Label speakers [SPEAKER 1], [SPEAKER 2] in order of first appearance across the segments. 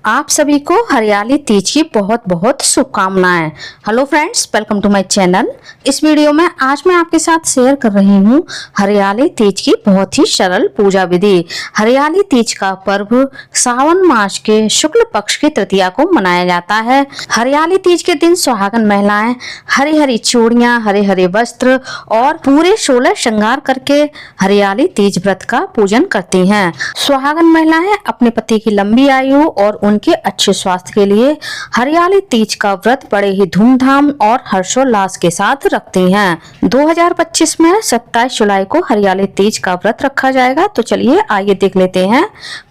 [SPEAKER 1] आप सभी को हरियाली तीज की बहुत बहुत शुभकामनाएं। Hello friends, welcome to my channel. इस वीडियो में आज मैं आपके साथ शेयर कर रही हूँ हरियाली तीज की बहुत ही सरल पूजा विधि। हरियाली तीज का पर्व सावन मास के शुक्ल पक्ष की तृतीया को मनाया जाता है। हरियाली तीज के दिन सुहागन महिलाएं हरी हरी चूड़ियां, हरे हरे वस्त्र और पूरे 16 श्रृंगार करके हरियाली तीज व्रत का पूजन करती हैं। सुहागन महिलाएं अपने पति की लंबी आयु और उनके अच्छे स्वास्थ्य के लिए हरियाली तीज का व्रत बड़े ही धूमधाम और हर्षोल्लास के साथ रखती हैं। 2025 में 27 जुलाई को हरियाली तीज का व्रत रखा जाएगा। तो चलिए आइए देख लेते हैं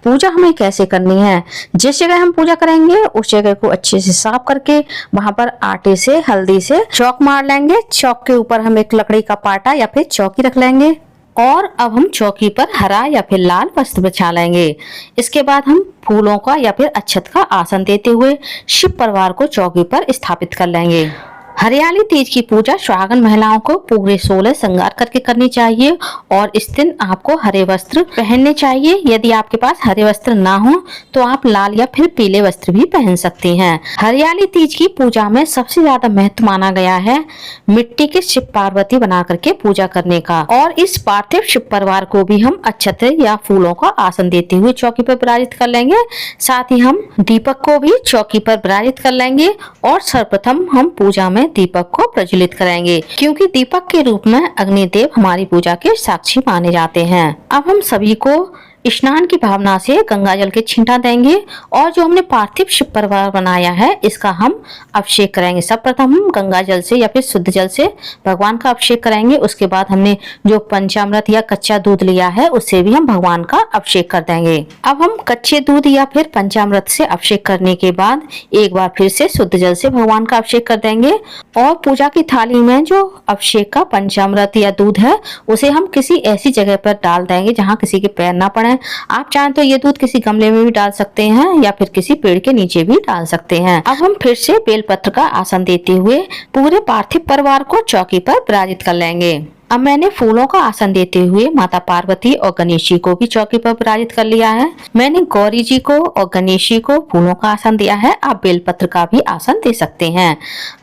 [SPEAKER 1] पूजा हमें कैसे करनी है। जिस जगह हम पूजा करेंगे उस जगह को अच्छे से साफ करके वहां पर आटे से हल्दी से चौक मार लेंगे। चौक के ऊपर हम एक लकड़ी का पाटा या फिर चौकी रख लेंगे और अब हम चौकी पर हरा या फिर लाल वस्त्र बिछा लेंगे। इसके बाद हम फूलों का या फिर अक्षत का आसन देते हुए शिव परिवार को चौकी पर स्थापित कर लेंगे। हरियाली तीज की पूजा सुहागन महिलाओं को पूरे 16 श्रृंगार करके करनी चाहिए और इस दिन आपको हरे वस्त्र पहनने चाहिए। यदि आपके पास हरे वस्त्र ना हो तो आप लाल या फिर पीले वस्त्र भी पहन सकती हैं। हरियाली तीज की पूजा में सबसे ज्यादा महत्व माना गया है मिट्टी के शिव पार्वती बना करके पूजा करने का। और इस पार्थिव शिव परिवार को भी हम अक्षत या फूलों का आसन देते हुए चौकी पर विराजित कर लेंगे। साथ ही हम दीपक को भी चौकी पर विराजित कर लेंगे और सर्वप्रथम हम पूजा में दीपक को प्रज्वलित कराएंगे, क्योंकि दीपक के रूप में अग्निदेव हमारी पूजा के साक्षी माने जाते हैं। अब हम सभी को स्नान की भावना से गंगा जल के छींटा देंगे और जो हमने पार्थिव शिव परिवार बनाया है इसका हम अभिषेक करेंगे। सर्वप्रथम हम गंगा जल से या फिर शुद्ध जल से भगवान का अभिषेक करेंगे। उसके बाद हमने जो पंचामृत या कच्चा दूध लिया है उससे भी हम भगवान का अभिषेक कर देंगे। अब हम कच्चे दूध या फिर पंचामृत से अभिषेक करने के बाद एक बार फिर से शुद्ध जल से भगवान का अभिषेक कर देंगे और पूजा की थाली में जो अभिषेक का पंचामृत या दूध है उसे हम किसी ऐसी जगह पर डाल देंगे जहाँ किसी के पैर ना पड़े। आप चाहें तो ये दूध किसी गमले में भी डाल सकते हैं या फिर किसी पेड़ के नीचे भी डाल सकते हैं। अब हम फिर से बेलपत्र का आसन देते हुए पूरे पार्थिव परिवार को चौकी पर विराजित कर लेंगे। अब मैंने फूलों का आसन देते हुए माता पार्वती और गणेश जी को भी चौकी पर विराजित कर लिया है। मैंने गौरी जी को और गणेश जी को फूलों का आसन दिया है। आप बेलपत्र का भी आसन दे सकते हैं।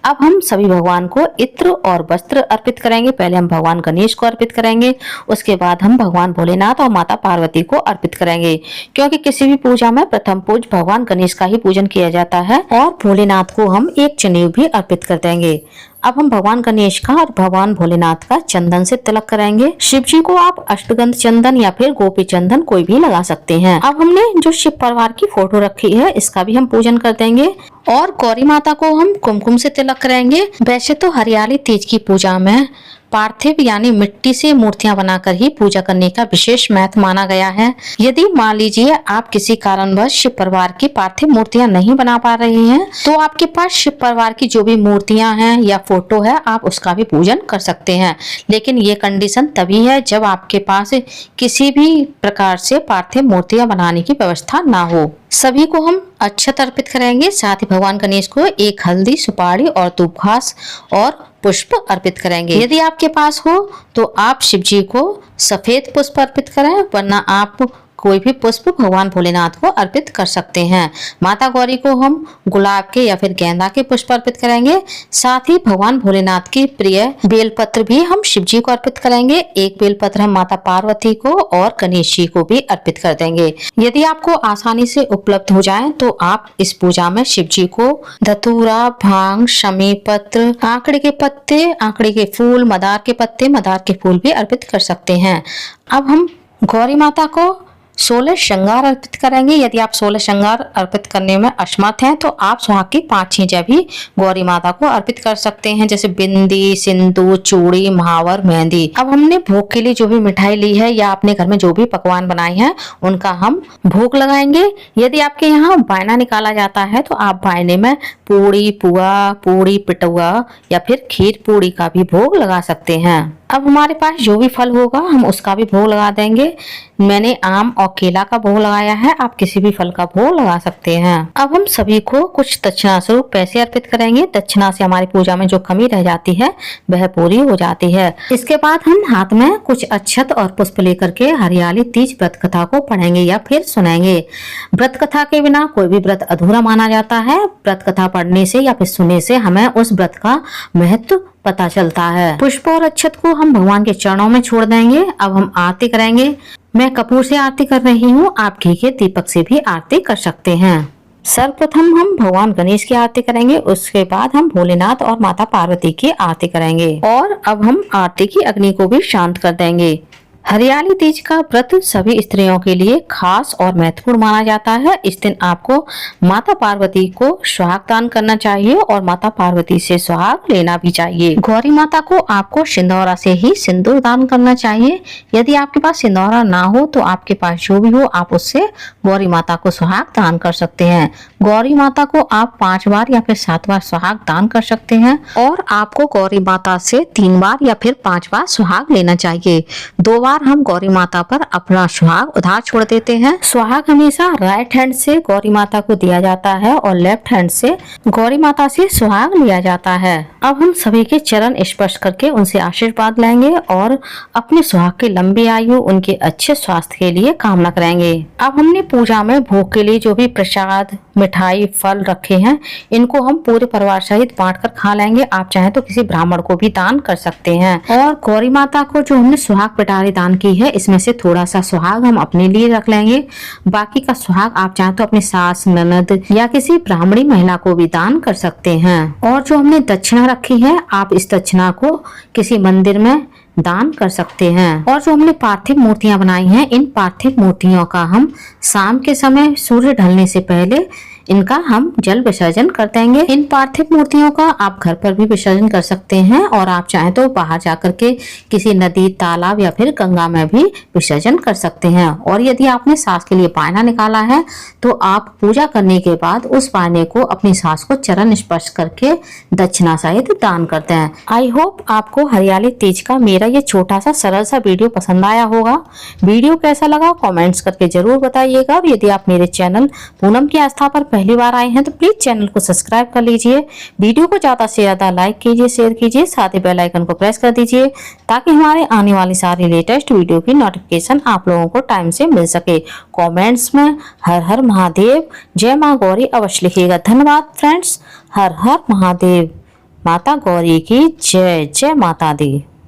[SPEAKER 1] अब हम सभी भगवान को इत्र और वस्त्र अर्पित करेंगे। पहले हम भगवान गणेश को अर्पित करेंगे, उसके बाद हम भगवान भोलेनाथ और माता पार्वती को अर्पित करेंगे, क्योंकि किसी भी पूजा में प्रथम पूज भगवान गणेश का ही पूजन किया जाता है। और भोलेनाथ को हम एक जनेऊ भी अर्पित कर देंगे। अब हम भगवान गणेश का और भगवान भोलेनाथ का चंदन से तिलक कराएंगे। शिव जी को आप अष्टगंध चंदन या फिर गोपी चंदन कोई भी लगा सकते हैं। अब हमने जो शिव परिवार की फोटो रखी है इसका भी हम पूजन कर देंगे और गौरी माता को हम कुमकुम से तिलक कराएंगे। वैसे तो हरियाली तीज की पूजा में पार्थिव यानी मिट्टी से मूर्तियां बनाकर ही पूजा करने का विशेष महत्व माना गया है। यदि मान लीजिए आप किसी कारणवश शिव परिवार की पार्थिव मूर्तियां नहीं बना पा रही हैं, तो आपके पास शिव परिवार की जो भी मूर्तियां हैं या फोटो है आप उसका भी पूजन कर सकते हैं। लेकिन ये कंडीशन तभी है जब आपके पास किसी भी प्रकार से पार्थिव मूर्तियां बनाने की व्यवस्था ना हो। सभी को हम अक्षत अर्पित करेंगे। साथ ही भगवान गणेश को एक हल्दी, सुपारी और धूप घास और पुष्प अर्पित करेंगे। यदि आपके पास हो तो आप शिव जी को सफेद पुष्प अर्पित करें, वरना आप कोई भी पुष्प भगवान भोलेनाथ को अर्पित कर सकते हैं। माता गौरी को हम गुलाब के या फिर गेंदा के पुष्प अर्पित करेंगे। साथ ही भगवान भोलेनाथ की प्रिय बेलपत्र भी हम शिव जी को अर्पित करेंगे। एक बेलपत्र हम माता पार्वती को और गणेश जी को भी अर्पित कर देंगे। यदि आपको आसानी से उपलब्ध हो जाए तो आप इस पूजा में शिव जी को धतूरा, भांग, शमी पत्र, आंकड़े के पत्ते, आंकड़े के फूल, मदार के पत्ते, मदार के फूल भी अर्पित कर सकते हैं। अब हम गौरी माता को 16 श्रृंगार अर्पित करेंगे। यदि आप 16 श्रृंगार अर्पित करने में असमर्थ हैं तो आप सुहाग की 5 चीजें भी गौरी माता को अर्पित कर सकते हैं, जैसे बिंदी, सिंदूर, चूड़ी, महावर, मेहंदी। अब हमने भोग के लिए जो भी मिठाई ली है या अपने घर में जो भी पकवान बनाए हैं उनका हम भोग लगाएंगे। यदि आपके यहाँ बायना निकाला जाता है तो आप बायने में पूड़ी, पुआ, पूड़ी पिटुआ या फिर खीर पूड़ी का भी भोग लगा सकते हैं। अब हमारे पास जो भी फल होगा हम उसका भी भोग लगा देंगे। मैंने आम और केला का भोग लगाया है, आप किसी भी फल का भोग लगा सकते हैं। अब हम सभी को कुछ दक्षिणा स्वरूप पैसे अर्पित करेंगे। दक्षिणा से हमारी पूजा में जो कमी रह जाती है वह पूरी हो जाती है। इसके बाद हम हाथ में कुछ अक्षत और पुष्प लेकर के हरियाली तीज व्रत कथा को पढ़ेंगे या फिर सुनेंगे। व्रत कथा के बिना कोई भी व्रत अधूरा माना जाता है। व्रत कथा पढ़ने से या फिर सुनने से हमें उस व्रत का महत्व पता चलता है। पुष्प और अक्षत को हम भगवान के चरणों में छोड़ देंगे। अब हम आरती करेंगे। मैं कपूर से आरती कर रही हूँ, आप घी के दीपक से भी आरती कर सकते हैं। सर्वप्रथम हम भगवान गणेश की आरती करेंगे, उसके बाद हम भोलेनाथ और माता पार्वती की आरती करेंगे और अब हम आरती की अग्नि को भी शांत कर देंगे। हरियाली तीज का व्रत सभी स्त्रियों के लिए खास और महत्वपूर्ण माना जाता है। इस दिन आपको माता पार्वती को सुहाग दान करना चाहिए और माता पार्वती से सुहाग लेना भी चाहिए। गौरी माता को आपको सिंदूरा से ही सिंदूर दान करना चाहिए। यदि आपके पास सिंदूरा ना हो तो आपके पास जो भी हो आप उससे गौरी माता को सुहाग दान कर सकते हैं। गौरी माता को आप 5 बार या फिर 7 बार सुहाग दान कर सकते हैं और आपको गौरी माता से 3 बार या फिर 5 बार सुहाग लेना चाहिए। 2 बार हम गौरी माता पर अपना सुहाग उधार छोड़ देते हैं। सुहाग हमेशा राइट हैंड से गौरी माता को दिया जाता है और लेफ्ट हैंड से गौरी माता से सुहाग लिया जाता है। अब हम सभी के चरण स्पर्श करके उनसे आशीर्वाद लेंगे और अपने सुहाग की लंबी आयु, उनके अच्छे स्वास्थ्य के लिए कामना करेंगे। अब हमने पूजा में भोग के लिए जो भी प्रसाद, मिठाई, फल रखे हैं, इनको हम पूरे परिवार सहित बांट कर खा लेंगे। आप चाहें तो किसी ब्राह्मण को भी दान कर सकते हैं। और गौरी माता को जो हमने सुहाग पिटारी दान की है, इसमें से थोड़ा सा सुहाग हम अपने लिए रख लेंगे। बाकी का सुहाग आप चाहें तो अपनी सास, ननद या किसी ब्राह्मणी महिला को भी दान कर सकते हैं। और जो हमने दक्षिणा रखी है, आप इस दक्षिणा को किसी मंदिर में दान कर सकते हैं। और जो हमने पार्थिव मूर्तियां बनाई हैं, इन पार्थिव मूर्तियों का हम शाम के समय सूर्य ढलने से पहले इनका हम जल विसर्जन कर देंगे। इन पार्थिव मूर्तियों का आप घर पर भी विसर्जन कर सकते हैं और आप चाहें तो बाहर जाकर के किसी नदी, तालाब या फिर गंगा में भी विसर्जन कर सकते हैं। और यदि आपने सास के लिए पायना निकाला है तो आप पूजा करने के बाद उस पायने को अपनी सास को चरण स्पर्श करके दक्षिणा सहित दान करते हैं। आई होप आपको हरियाली तीज का मेरा ये छोटा सा सरल सा वीडियो पसंद आया होगा। वीडियो कैसा लगा कमेंट्स करके जरूर बताइएगा। और यदि आप मेरे चैनल पूनम की आस्था पर पहली बार आए हैं तो प्लीज चैनल को सब्सक्राइब कर लीजिए। वीडियो को ज्यादा से ज्यादा लाइक कीजिए, शेयर कीजिए, साथ ही बेल आइकन को प्रेस कर दीजिए ताकि हमारे आने वाली सारी लेटेस्ट वीडियो की नोटिफिकेशन आप लोगों को टाइम से मिल सके। कमेंट्स में हर हर महादेव, जय माँ गौरी अवश्य लिखिएगा। धन्यवाद फ्रेंड्स। हर हर महादेव। माता गौरी की जय। जय माता दी।